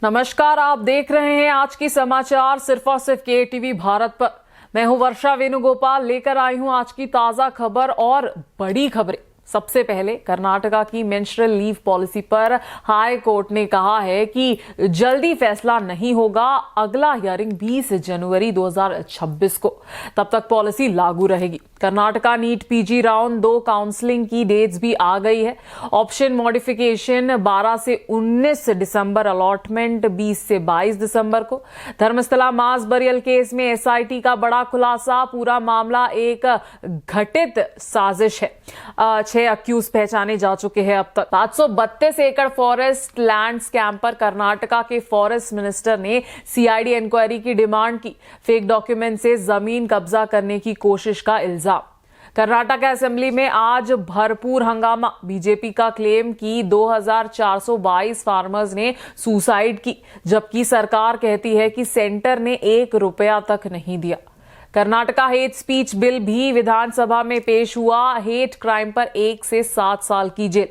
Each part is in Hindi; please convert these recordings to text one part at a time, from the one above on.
नमस्कार, आप देख रहे हैं आज की समाचार सिर्फ और सिर्फ केटीवी भारत पर। मैं हूं वर्षा वेणुगोपाल, लेकर आई हूं आज की ताजा खबर और बड़ी खबरें। सबसे पहले कर्नाटका की मेंस्ट्रुअल लीव पॉलिसी पर हाई कोर्ट ने कहा है कि जल्दी फैसला नहीं होगा। अगला हियरिंग 20 जनवरी 2026 को, तब तक पॉलिसी लागू रहेगी। Karnataka NEET PG round 2 counselling की डेट्स भी आ गई है। ऑप्शन मॉडिफिकेशन 12 से 19 दिसंबर, अलॉटमेंट 20 से 22 दिसंबर को। धर्मस्थला मास बरियल केस में एसआईटी का बड़ा खुलासा, पूरा मामला एक घटित साजिश है। 6 अक्यूज पहचाने जा चुके हैं अब तक। 532 एकड़ फॉरेस्ट लैंड स्कैम पर कर्नाटका के फॉरेस्ट मिनिस्टर ने सीआईडी इंक्वायरी की डिमांड की। फेक डॉक्यूमेंट से जमीन कब्जा करने की कोशिश का इल्जाम। कर्नाटक असेंबली में आज भरपूर हंगामा। बीजेपी का क्लेम कि 2422 फार्मर्स ने सुसाइड की, जबकि सरकार कहती है कि सेंटर ने 1 रुपया तक नहीं दिया। कर्नाटका हेट स्पीच बिल भी विधानसभा में पेश हुआ। हेट क्राइम पर 1 से 7 साल की जेल।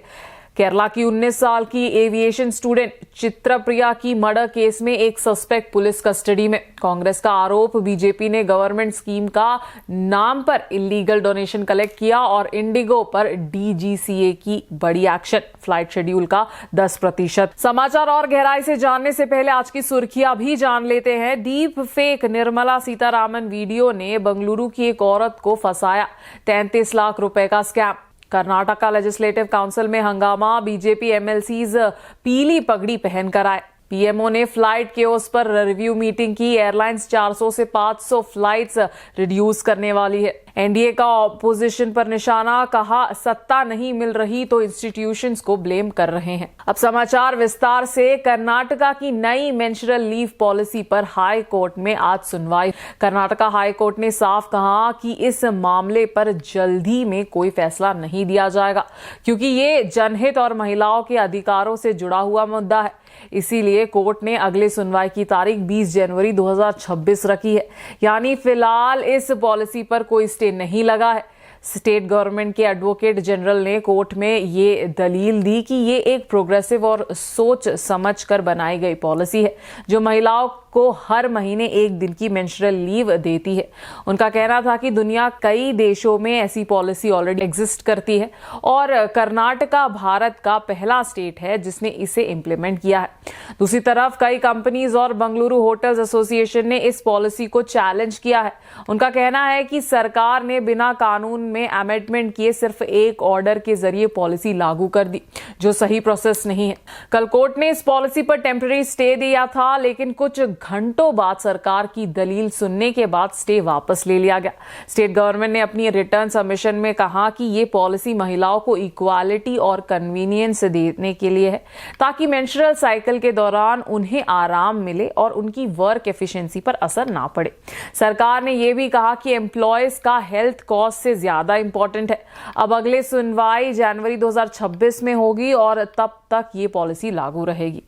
केरला की 19 साल की एविएशन स्टूडेंट चित्रप्रिया की मर्डर केस में एक सस्पेक्ट पुलिस कस्टडी में। कांग्रेस का आरोप, बीजेपी ने गवर्नमेंट स्कीम का नाम पर इलीगल डोनेशन कलेक्ट किया और इंडिगो पर डीजीसीए की बड़ी एक्शन, फ्लाइट शेड्यूल का 10%। समाचार और गहराई से जानने से पहले आज की सुर्खियां भी जान लेते हैं। Deep fake Nirmala Sitharaman video ने बंगलुरु की एक औरत को फंसाया। 33 लाख रुपए का स्कैम। कर्नाटका लेजिस्लेटिव काउंसिल में हंगामा। बीजेपी एमएलसीज पीली पगड़ी पहनकर आए। पीएमओ ने फ्लाइट केओस पर रिव्यू मीटिंग की। एयरलाइंस 400 से 500 फ्लाइट्स रिड्यूस करने वाली है। एनडीए का ऑपोजिशन पर निशाना, कहा सत्ता नहीं मिल रही तो इंस्टीट्यूशंस को ब्लेम कर रहे हैं। अब समाचार विस्तार से। कर्नाटका की नई मेंस्ट्रुअल लीव पॉलिसी पर हाई कोर्ट में आज सुनवाई। कर्नाटका हाई कोर्ट ने साफ कहा कि इस मामले पर जल्दी में कोई फैसला नहीं दिया जाएगा, क्योंकि ये जनहित और महिलाओं के अधिकारों से जुड़ा हुआ मुद्दा है। इसीलिए कोर्ट ने अगले सुनवाई की तारीख 20 जनवरी 2026 रखी है। यानी फिलहाल इस पॉलिसी पर कोई स्टे नहीं लगा है। स्टेट गवर्नमेंट के एडवोकेट जनरल ने कोर्ट में ये दलील दी कि ये एक प्रोग्रेसिव और सोच समझकर बनाई गई पॉलिसी है, जो महिलाओं को हर महीने 1 दिन की मेंस्ट्रुअल लीव देती है। उनका कहना था कि दुनिया कई देशों में ऐसी पॉलिसी ऑलरेडी एग्जिस्ट करती है और कर्नाटका भारत का पहला स्टेट है जिसने इसे इंप्लीमेंट किया है। दूसरी तरफ कई कंपनीज और बंगलुरु होटल्स एसोसिएशन ने इस पॉलिसी को चैलेंज किया है। उनका कहना है कि सरकार ने बिना कानून में अमेंडमेंट किए सिर्फ एक ऑर्डर के जरिए पॉलिसी लागू कर दी, जो सही प्रोसेस नहीं है। कल कोर्ट ने इस पॉलिसी पर टेम्पररी स्टे दिया था, लेकिन कुछ घंटों बाद सरकार की दलील सुनने के बाद स्टे वापस ले लिया गया। स्टेट गवर्नमेंट ने अपनी रिटर्न सबमिशन में कहा कि ये पॉलिसी महिलाओं को इक्वालिटी और कन्वीनियंस देने के लिए है, ताकि मेंस्ट्रुअल साइकिल के दौरान उन्हें आराम मिले और उनकी वर्क एफिशिएंसी पर असर ना पड़े। सरकार ने यह भी कहा कि एम्प्लॉयज का हेल्थ कॉस्ट से ज्यादा इंपॉर्टेंट है। अब अगले सुनवाई जनवरी 2026 में होगी और तब तक ये पॉलिसी लागू रहेगी।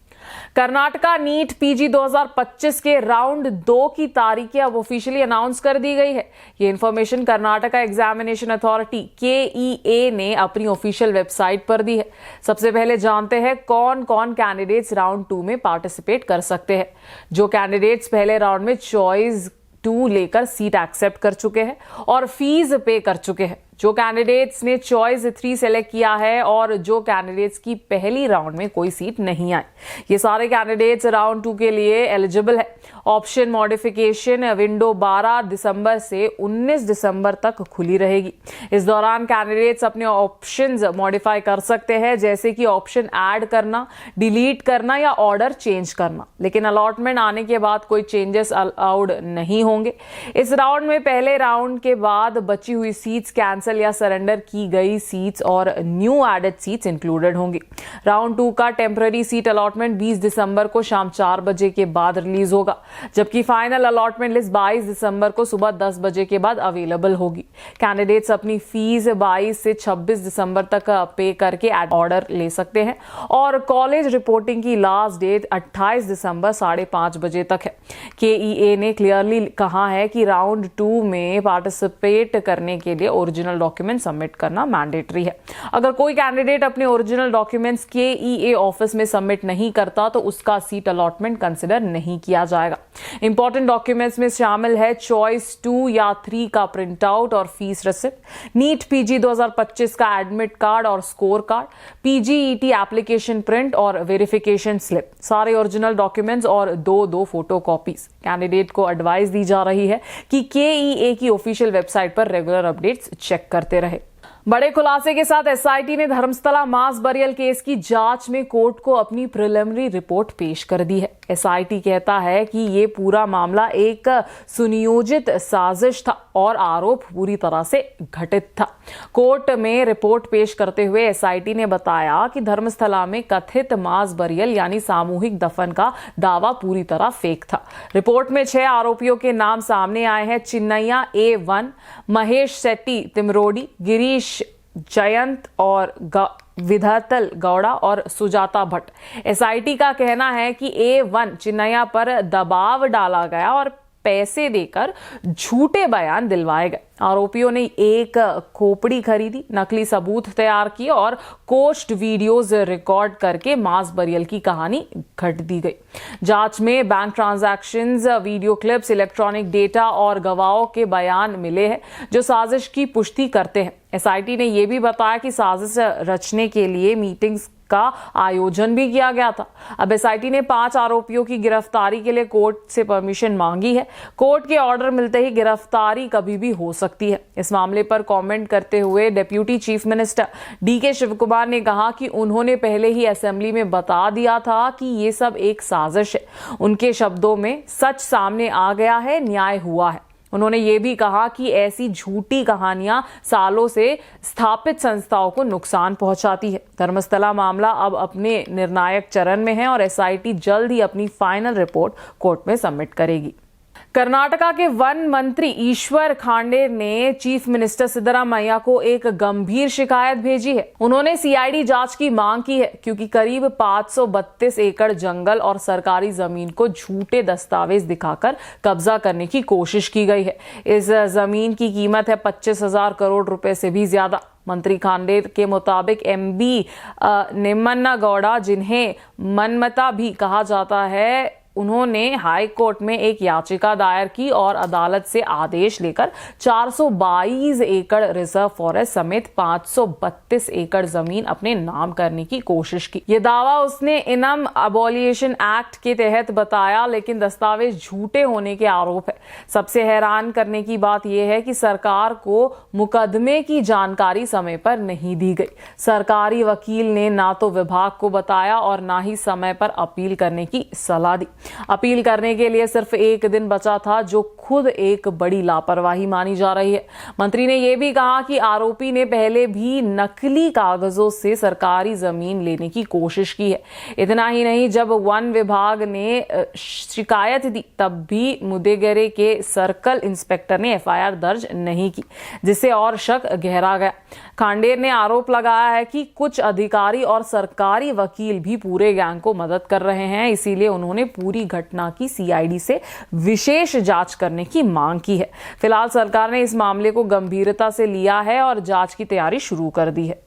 कर्नाटका नीट पीजी 2025 के राउंड 2 की तारीखें अब ऑफिशियली अनाउंस कर दी गई है। ये इंफॉर्मेशन कर्नाटका एग्जामिनेशन अथॉरिटी केईए ने अपनी ऑफिशियल वेबसाइट पर दी है। सबसे पहले जानते हैं कौन कौन कैंडिडेट्स राउंड 2 में पार्टिसिपेट कर सकते हैं। जो कैंडिडेट्स पहले राउंड में चॉइस 2 लेकर सीट एक्सेप्ट कर चुके हैं और फीस पे कर चुके हैं, जो कैंडिडेट्स ने चॉइस 3 सेलेक्ट किया है और जो कैंडिडेट्स की पहली राउंड में कोई सीट नहीं आई, ये सारे कैंडिडेट्स राउंड 2 के लिए एलिजिबल है। ऑप्शन मॉडिफिकेशन विंडो 12 दिसंबर से 19 दिसंबर तक खुली रहेगी। इस दौरान कैंडिडेट्स अपने ऑप्शंस मॉडिफाई कर सकते हैं, जैसे कि ऑप्शन ऐड करना, डिलीट करना या ऑर्डर चेंज करना, लेकिन अलॉटमेंट आने के बाद कोई चेंजेस अलाउड नहीं होंगे। इस राउंड में पहले राउंड के बाद बची हुई सीट्स कैंसिल या सरेंडर की गई सीट्स और न्यू एडेड सीट्स इंक्लूडेड होंगी। राउंड 2 का टेम्पररी सीट अलॉटमेंट 20 दिसंबर को शाम 4 बजे के बाद रिलीज होगा, जबकि फाइनल अलॉटमेंट लिस्ट 22 दिसंबर को सुबह 10 बजे के बाद अवेलेबल होगी। कैंडिडेट्स अपनी फीस 22 से 26 दिसंबर तक पे करके ऑर्डर ले सकते हैं और कॉलेज रिपोर्टिंग की लास्ट डेट 28 दिसंबर 5:30 बजे तक है। केईए ने क्लियरली कहा है कि राउंड 2 में पार्टिसिपेट करने के लिए ओरिजिनल ओरिजिनल डॉक्यूमेंट सबमिट करना मैंडेटरी है। अगर कोई कैंडिडेट अपने ओरिजिनल डॉक्यूमेंट्स KEA ऑफिस में सबमिट नहीं करता तो उसका सीट अलॉटमेंट कंसिडर नहीं किया जाएगा। इंपॉर्टेंट डॉक्यूमेंट्स में शामिल है चॉइस 2 या 3 का प्रिंट आउट और फीस रिसिप्ट, नीट PG 2025 का एडमिट कार्ड और score card, PGET application print और वेरिफिकेशन स्लिप, सारे ओरिजिनल डॉक्यूमेंट्स और दो फोटो कॉपीज। कैंडिडेट को एडवाइस दी जा रही है कि KEA की ऑफिशियल वेबसाइट पर रेगुलर अपडेट्स चेक करते रहे। बड़े खुलासे के साथ SIT ने धर्मस्थला मास बरियल केस की जांच में कोर्ट को अपनी प्रिलिमिनरी रिपोर्ट पेश कर दी है। SIT कहता है कि ये पूरा मामला एक सुनियोजित साजिश था और आरोप पूरी तरह से घटित था। कोर्ट में रिपोर्ट पेश करते हुए SIT ने बताया कि धर्मस्थला में कथित मास बरियल यानी सामूहिक दफन का दावा पूरी तरह फेक था। रिपोर्ट में 6 आरोपियों के नाम सामने आए हैं। चिन्नैया A1, महेश शेट्टी तिमरोडी, गिरीश जयंत और विधातल गौड़ा और सुजाता भट्ट। SIT का कहना है कि A1 चिन्नैया पर दबाव डाला गया और पैसे देकर झूठे बयान दिलवाए गए। आरोपियों ने एक खोपड़ी खरीदी, नकली सबूत तैयार किए और कोस्ट वीडियोज रिकॉर्ड करके मास बरियल की कहानी घट दी गई। जांच में bank transactions, video clips, electronic data और गवाहों के बयान मिले हैं जो साजिश की पुष्टि करते हैं। SIT ने यह भी बताया कि साजिश रचने के लिए मीटिंग्स का आयोजन भी किया गया था। अब SIT ने 5 आरोपियों की गिरफ्तारी के लिए कोर्ट से परमिशन मांगी है। कोर्ट के ऑर्डर मिलते ही गिरफ्तारी कभी भी हो सकती है। इस मामले पर कमेंट करते हुए deputy chief minister DK Shivakumar ने कहा कि उन्होंने पहले ही असेंबली में बता दिया था कि ये सब एक साजिश है। उनके शब्दों में सच सामने आ गया है, न्याय हुआ है। उन्होंने ये भी कहा कि ऐसी झूठी कहानियां सालों से स्थापित संस्थाओं को नुकसान पहुंचाती है। धर्मस्थला मामला अब अपने निर्णायक चरण में है और SIT जल्द ही अपनी फाइनल रिपोर्ट कोर्ट में सबमिट करेगी। कर्नाटका के वन मंत्री ईश्वर खांडे ने चीफ मिनिस्टर सिद्धरामैया को एक गंभीर शिकायत भेजी है। उन्होंने CID जांच की मांग की है क्योंकि करीब 532 एकड़ जंगल और सरकारी जमीन को झूठे दस्तावेज दिखाकर कब्जा करने की कोशिश की गई है। इस जमीन की कीमत है 25,000 करोड़ रुपए से भी ज्यादा। मंत्री खांडे के मुताबिक MB निम्मन्ना गौड़ा, जिन्हें मनमता भी कहा जाता है, उन्होंने हाई कोर्ट में एक याचिका दायर की और अदालत से आदेश लेकर 422 एकड़ रिजर्व फॉरेस्ट समेत 532 एकड़ जमीन अपने नाम करने की कोशिश की। यह दावा उसने इनम अबॉलिशन एक्ट के तहत बताया, लेकिन दस्तावेज झूठे होने के आरोप है। सबसे हैरान करने की बात यह है कि सरकार को मुकदमे की जानकारी समय पर नहीं दी गई। सरकारी वकील ने ना तो विभाग को बताया और ना ही समय पर अपील करने की सलाह दी। अपील करने के लिए सिर्फ 1 दिन बचा था, जो खुद एक बड़ी लापरवाही मानी जा रही है। मंत्री ने यह भी कहा कि आरोपी ने पहले भी नकली कागजों से सरकारी जमीन लेने की कोशिश की है। इतना ही नहीं, जब वन विभाग ने शिकायत दी तब भी मुदेगरे के सर्कल इंस्पेक्टर ने FIR दर्ज नहीं की, जिससे और शक गहरा गया। खांडेर ने आरोप लगाया है कि कुछ अधिकारी और सरकारी वकील भी पूरे गैंग को मदद कर रहे हैं, इसीलिए उन्होंने पूरी घटना की CID से विशेष जांच करने की मांग की है। फिलहाल सरकार ने इस मामले को गंभीरता से लिया है और जांच की तैयारी शुरू कर दी है।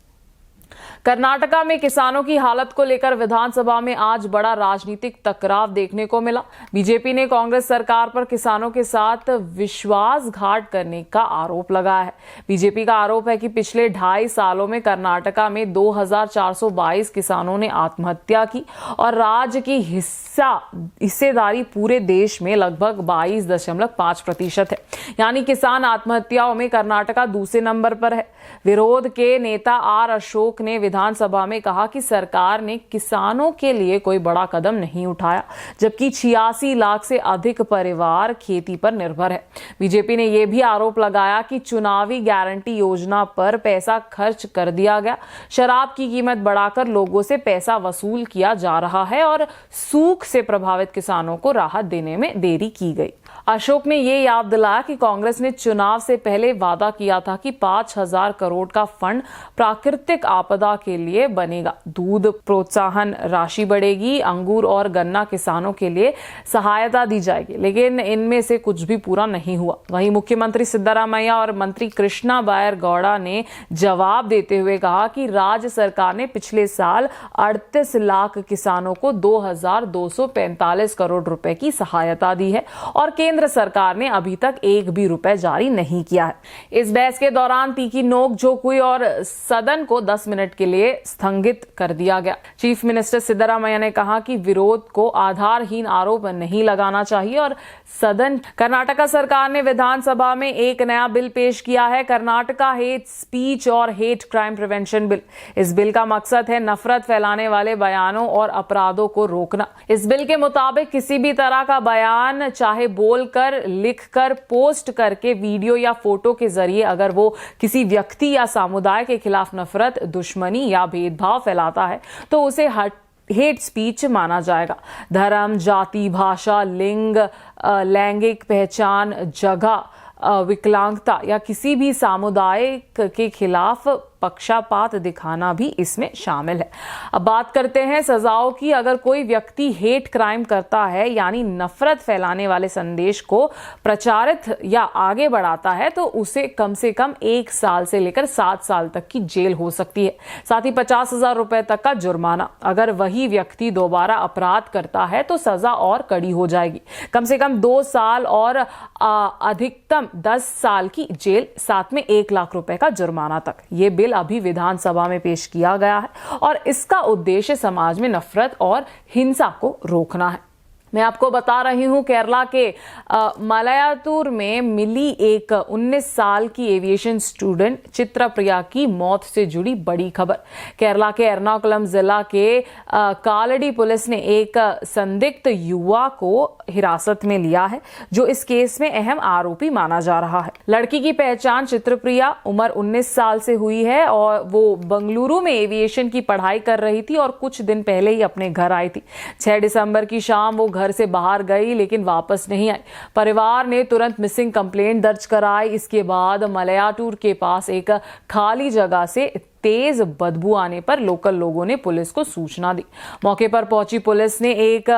कर्नाटका में किसानों की हालत को लेकर विधानसभा में आज बड़ा राजनीतिक टकराव देखने को मिला। बीजेपी ने कांग्रेस सरकार पर किसानों के साथ विश्वासघात करने का आरोप लगाया है। बीजेपी का आरोप है कि पिछले 2.5 सालों में कर्नाटका में 2422 किसानों ने आत्महत्या की और राज्य की हिस्सेदारी पूरे देश में लगभग 22.5% है। यानी किसान आत्महत्याओं में कर्नाटका दूसरे नंबर पर है। विरोध के नेता R अशोक ने विधानसभा में कहा कि सरकार ने किसानों के लिए कोई बड़ा कदम नहीं उठाया, जबकि 86 लाख से अधिक परिवार खेती पर निर्भर है। बीजेपी ने यह भी आरोप लगाया कि चुनावी गारंटी योजना पर पैसा खर्च कर दिया गया, शराब की कीमत बढ़ाकर लोगों से पैसा वसूल किया जा रहा है और सूख से प्रभावित किसानों को राहत देने में देरी की गई। अशोक ने ये याद दिलाया कि कांग्रेस ने चुनाव से पहले वादा किया था कि 5,000 करोड़ का फंड प्राकृतिक आपदा के लिए बनेगा। दूध प्रोत्साहन राशि बढ़ेगी, अंगूर और गन्ना किसानों के लिए सहायता दी जाएगी, लेकिन इनमें से कुछ भी पूरा नहीं हुआ। वहीं मुख्यमंत्री सिद्धरामैया और मंत्री कृष्णा बायर गौड़ा ने जवाब देते हुए कहा कि राज्य सरकार ने पिछले साल 38 लाख किसानों को 2,245 करोड़ रुपए की सहायता दी है और केंद्र सरकार ने अभी तक एक भी रुपए जारी नहीं किया है। इस बहस के दौरान तीखी नोक-झोंक हुई और सदन को 10 मिनट के लिए स्थगित कर दिया गया। चीफ मिनिस्टर सिद्धरामैया ने कहा कि विरोध को आधारहीन आरोप नहीं लगाना चाहिए और सदन कर्नाटका सरकार ने विधानसभा में एक नया बिल पेश किया है, कर्नाटका हेट स्पीच और हेट क्राइम प्रिवेंशन बिल। इस बिल का मकसद है नफरत फैलाने वाले बयानों और अपराधों को रोकना। इस बिल के मुताबिक किसी भी तरह का बयान, चाहे बोलकर, लिखकर, पोस्ट करके, वीडियो या फोटो के जरिए, अगर वो किसी व्यक्ति या समुदाय के खिलाफ नफरत, दुश्मनी या भेदभाव फैलाता है तो उसे हेट स्पीच माना जाएगा। धर्म, जाति, भाषा, लिंग, लैंगिक पहचान, जगह, विकलांगता या किसी भी सामुदायिक के खिलाफ पक्षपात दिखाना भी इसमें शामिल है। अब बात करते हैं सजाओं की। अगर कोई व्यक्ति हेट क्राइम करता है, यानी नफरत फैलाने वाले संदेश को प्रचारित या आगे बढ़ाता है, तो उसे कम से कम 1 साल से लेकर 7 साल तक की जेल हो सकती है, साथ ही 50,000 रुपए तक का जुर्माना। अगर वही व्यक्ति दोबारा अपराध करता है तो सजा और कड़ी हो जाएगी, कम से कम 2 साल और अधिकतम 10 साल की जेल, साथ में 1 लाख रुपए का जुर्माना तक। ये बिल अभी विधानसभा में पेश किया गया है और इसका उद्देश्य समाज में नफरत और हिंसा को रोकना है। मैं आपको बता रही हूं, केरला के मलयातूर में मिली एक 19 साल की एविएशन स्टूडेंट चित्रप्रिया की मौत से जुड़ी बड़ी खबर। केरला के एर्नाकुलम जिला के कालडी पुलिस ने एक संदिग्ध युवा को हिरासत में लिया है, जो इस केस में अहम आरोपी माना जा रहा है। लड़की की पहचान चित्रप्रिया, उम्र 19 साल से हुई है और वो बंगलुरु में एविएशन की पढ़ाई कर रही थी और कुछ दिन पहले ही अपने घर आई थी। 6 दिसंबर की शाम वो घर से बाहर गई लेकिन वापस नहीं आई। परिवार ने तुरंत मिसिंग कंप्लेंट दर्ज कराई। इसके बाद मलयातूर के पास एक खाली जगह से तेज बदबू आने पर लोकल लोगों ने पुलिस को सूचना दी। मौके पर पहुंची पुलिस ने एक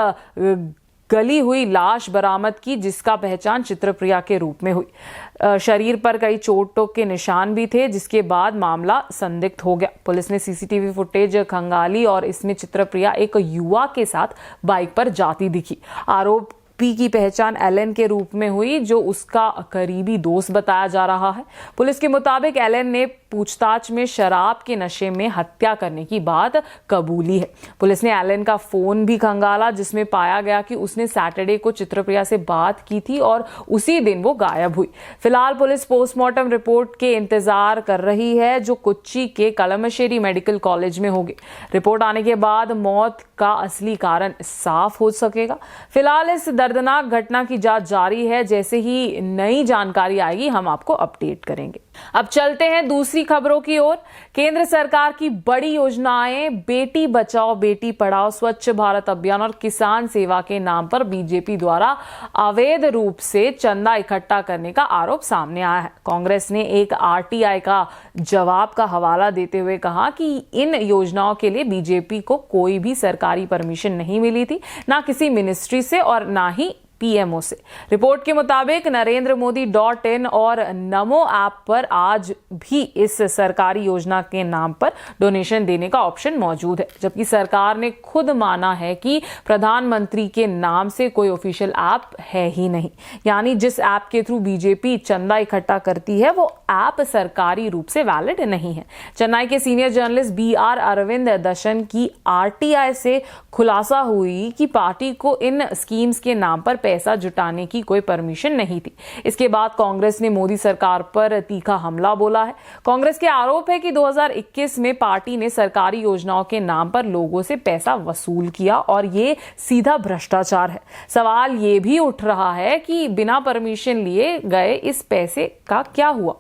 गली हुई लाश बरामद की, जिसका पहचान चित्रप्रिया के रूप में हुई। शरीर पर कई चोटों के निशान भी थे, जिसके बाद मामला संदिग्ध हो गया। पुलिस ने सीसीटीवी फुटेज खंगाली और इसमें चित्रप्रिया एक युवा के साथ बाइक पर जाती दिखी। आरोपी की पहचान एलन के रूप में हुई, जो उसका करीबी दोस्त बताया जा रहा है। पुलिस के मुताबिक एलन ने पूछताछ में शराब के नशे में हत्या करने की बात कबूली है। पुलिस ने एलन का फोन भी खंगाला, जिसमें पाया गया कि उसने सैटरडे को चित्रप्रिया से बात की थी और उसी दिन वो गायब हुई। फिलहाल पुलिस पोस्टमार्टम रिपोर्ट के इंतजार कर रही है, जो कोच्चि के कलमश्शेरी मेडिकल कॉलेज में होगी। रिपोर्ट आने के बाद मौत का असली कारण साफ हो सकेगा। फिलहाल इस दर्दनाक घटना की जांच जारी है। जैसे ही नई जानकारी आएगी हम आपको अपडेट करेंगे। अब चलते हैं दूसरी खबरों की ओर। केंद्र सरकार की बड़ी योजनाएं बेटी बचाओ बेटी पढ़ाओ, स्वच्छ भारत अभियान और किसान सेवा के नाम पर बीजेपी द्वारा अवैध रूप से चंदा इकट्ठा करने का आरोप सामने आया है। कांग्रेस ने एक आरटीआई का जवाब का हवाला देते हुए कहा कि इन योजनाओं के लिए बीजेपी को कोई भी सरकारी परमिशन नहीं मिली थी, ना किसी मिनिस्ट्री से और ना ही पीएमओ से। रिपोर्ट के मुताबिक NarendraModi.in और नमो ऐप पर आज भी इस सरकारी योजना के नाम पर डोनेशन देने का ऑप्शन मौजूद है, जबकि सरकार ने खुद माना है कि प्रधानमंत्री के नाम से कोई ऑफिशियल ऐप है ही नहीं। यानी जिस ऐप के थ्रू बीजेपी चंदा इकट्ठा करती है वो ऐप सरकारी रूप से वैलिड नहीं है। चेन्नई के सीनियर जर्नलिस्ट BR अरविंद दर्शन की आरटीआई से खुलासा हुई कि पार्टी को इन स्कीम्स के नाम पर पैसा जुटाने की कोई परमिशन नहीं थी। इसके बाद कांग्रेस ने मोदी सरकार पर तीखा हमला बोला है। कांग्रेस के आरोप है कि 2021 में पार्टी ने सरकारी योजनाओं के नाम पर लोगों से पैसा वसूल किया और ये सीधा भ्रष्टाचार है। सवाल ये भी उठ रहा है कि बिना परमिशन लिए गए इस पैसे का क्या हुआ?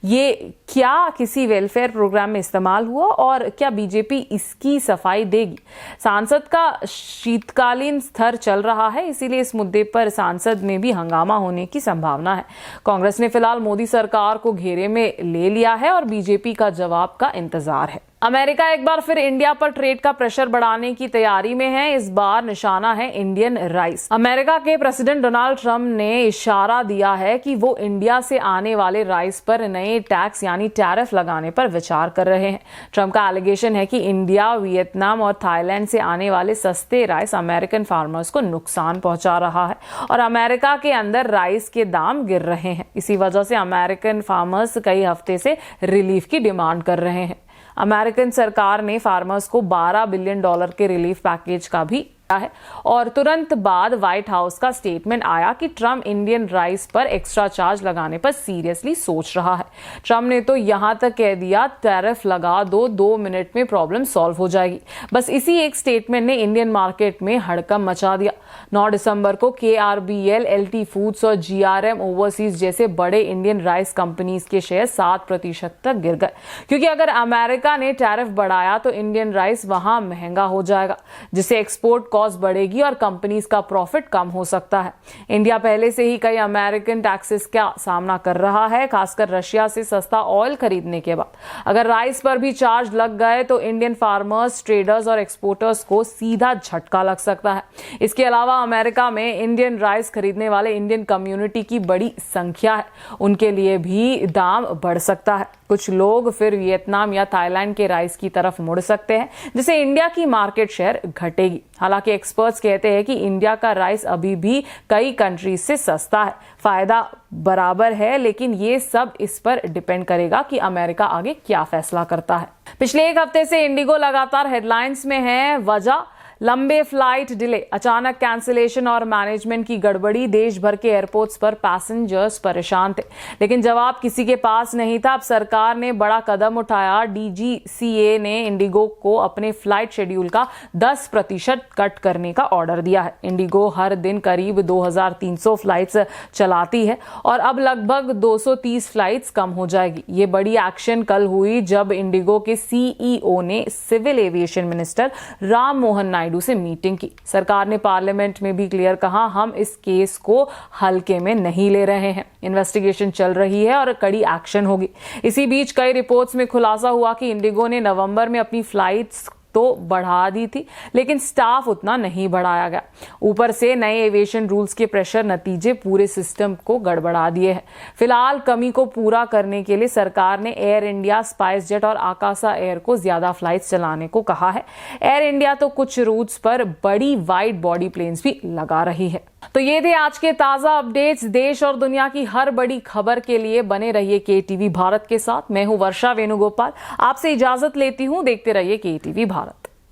ये क्या किसी वेलफेयर प्रोग्राम में इस्तेमाल हुआ और क्या बीजेपी इसकी सफाई देगी? सांसद का शीतकालीन स्तर चल रहा है, इसीलिए इस मुद्दे पर सांसद में भी हंगामा होने की संभावना है। कांग्रेस ने फिलहाल मोदी सरकार को घेरे में ले लिया है और बीजेपी का जवाब का इंतजार है। अमेरिका एक बार फिर इंडिया पर ट्रेड का प्रेशर बढ़ाने की तैयारी में है। इस बार निशाना है इंडियन राइस। अमेरिका के प्रेसिडेंट डोनाल्ड ट्रंप ने इशारा दिया है कि वो इंडिया से आने वाले राइस पर नए टैक्स यानी टैरिफ लगाने पर विचार कर रहे हैं। ट्रंप का एलिगेशन है कि इंडिया, वियतनाम और थाईलैंड से आने वाले सस्ते राइस अमेरिकन फार्मर्स को नुकसान पहुंचा रहा है और अमेरिका के अंदर राइस के दाम गिर रहे हैं। इसी वजह से अमेरिकन फार्मर्स कई हफ्ते से रिलीफ की डिमांड कर रहे हैं। अमेरिकन सरकार ने फार्मर्स को $12 बिलियन के रिलीफ पैकेज का भी है और तुरंत बाद व्हाइट हाउस का स्टेटमेंट आया कि ट्रंप इंडियन राइस पर एक्स्ट्रा चार्ज लगाने पर सीरियसली सोच रहा है। ट्रंप ने तो यहां तक कह दिया, टैरिफ लगा दो, 2 मिनट में प्रॉब्लम सॉल्व हो जाएगी। बस इसी एक स्टेटमेंट ने इंडियन मार्केट में हड़कंप मचा दिया। 9 दिसंबर को KRBL, LT फूड्स और GRM ओवरसीज जैसे बड़े इंडियन राइस कंपनीज के शेयर 7% तक गिर गए, क्योंकि अगर अमेरिका ने टैरिफ बढ़ाया तो इंडियन राइस वहां महंगा हो जाएगा, जिससे एक्सपोर्ट कॉस्ट बढ़ेगी और कंपनीज का प्रॉफिट कम हो सकता है। इंडिया पहले से ही कई अमेरिकन टैक्सेस का सामना कर रहा है, खासकर रशिया से सस्ता ऑयल खरीदने के बाद। अगर राइस पर भी चार्ज लग गए तो इंडियन फार्मर्स, ट्रेडर्स और एक्सपोर्टर्स को सीधा झटका लग सकता है। इसके अलावा अमेरिका में इंडियन राइस खरीदने वाले इंडियन कम्युनिटी की बड़ी संख्या है, उनके लिए भी दाम बढ़ सकता है। कुछ लोग फिर वियतनाम या थाईलैंड के राइस की तरफ मुड़ सकते हैं, जिससे इंडिया की मार्केट शेयर घटेगी। हालांकि एक्सपर्ट्स कहते हैं कि इंडिया का राइस अभी भी कई कंट्रीज से सस्ता है, फायदा बराबर है, लेकिन ये सब इस पर डिपेंड करेगा कि अमेरिका आगे क्या फैसला करता है। पिछले एक हफ्ते से इंडिगो लगातार हेडलाइंस में है। वजह लंबे फ्लाइट डिले, अचानक कैंसिलेशन और मैनेजमेंट की गड़बड़ी। देश भर के एयरपोर्ट्स पर पैसेंजर्स परेशान थे, लेकिन जवाब किसी के पास नहीं था। अब सरकार ने बड़ा कदम उठाया। DGCA ने इंडिगो को अपने फ्लाइट शेड्यूल का 10% कट करने का ऑर्डर दिया है। इंडिगो हर दिन करीब 2300 फ्लाइट्स चलाती है और अब लगभग 230 फ्लाइट्स कम हो जाएगी। ये बड़ी एक्शन कल हुई जब इंडिगो के CEO ने civil aviation minister Ram Mohan Naidu से मीटिंग की। सरकार ने पार्लियामेंट में भी क्लियर कहा, हम इस केस को हल्के में नहीं ले रहे हैं। इन्वेस्टिगेशन चल रही है और कड़ी एक्शन होगी। इसी बीच कई रिपोर्ट्स में खुलासा हुआ कि इंडिगो ने नवंबर में अपनी फ्लाइट्स तो बढ़ा दी थी, लेकिन स्टाफ उतना नहीं बढ़ाया गया। ऊपर से नए एविएशन रूल्स के प्रेशर नतीजे पूरे सिस्टम को गड़बड़ा दिए हैं। फिलहाल कमी को पूरा करने के लिए सरकार ने एयर इंडिया, स्पाइस जेट और आकाशा एयर को ज्यादा फ्लाइट्स चलाने को कहा है। एयर इंडिया तो कुछ रूट्स पर बड़ी वाइड बॉडी प्लेन्स भी लगा रही है। तो ये थे आज के ताजा अपडेट्स। देश और दुनिया की हर बड़ी खबर के लिए बने रहिए KTV भारत के साथ। मैं हूं वर्षा वेणुगोपाल, आपसे इजाजत लेती हूं। देखते रहिए KTV भारत।